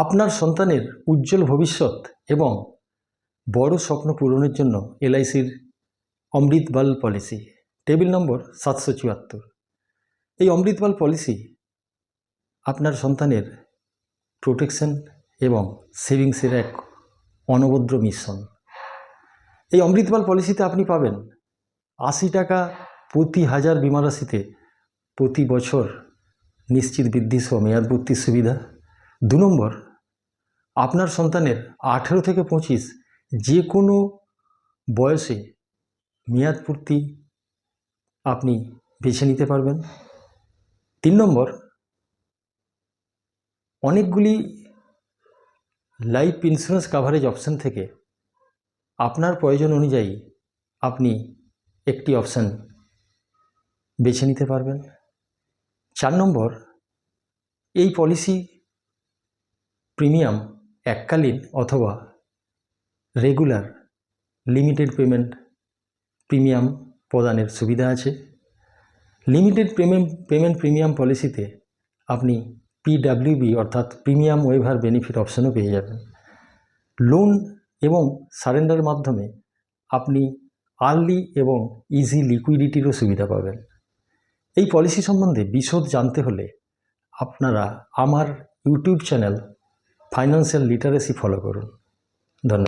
আপনার সন্তানের উজ্জ্বল ভবিষ্যৎ এবং বড় স্বপ্ন পূরণের জন্য এলআইসির অমৃতবাল পলিসি, টেবিল নম্বর 774। এই অমৃতবাল পলিসি আপনার সন্তানের প্রোটেকশন এবং সেভিংসের এক অনবদ্য মিশ্রণ। এই অমৃতবাল পলিসিতে আপনি পাবেন 80 টাকা প্রতি 1000 বিমা রাশিতে প্রতি বছর নিশ্চিত বৃদ্ধি সহ মেয়াদপূর্তির সুবিধা। 2 নম্বর, আপনার সন্তানের 18 থেকে 25 যে কোনো বয়সে মেয়াদপূর্তি আপনি বেছে নিতে পারবেন। 3 নম্বর, অনেকগুলি লাইফ ইন্স্যুরেন্স কাভারেজ অপশান থেকে আপনার প্রয়োজন অনুযায়ী আপনি একটি অপশান বেছে নিতে পারবেন। 4 নম্বর, এই পলিসি প্রিমিয়াম এককালীন অথবা রেগুলার লিমিটেড পেমেন্ট প্রিমিয়াম প্রদানের সুবিধা আছে। লিমিটেড পেমেন্ট প্রিমিয়াম পলিসিতে আপনি পিডাব্লিউবি অর্থাৎ প্রিমিয়াম ওয়েভার বেনিফিট অপশানও পেয়ে যাবেন। লোন এবং সারেন্ডারের মাধ্যমে আপনি আর্লি এবং ইজি লিকুইডিটিরও সুবিধা পাবেন। এই পলিসি সম্বন্ধে বিশদ জানতে হলে আপনারা আমার YouTube channel financial literacy follow করুন। ধন্যবাদ।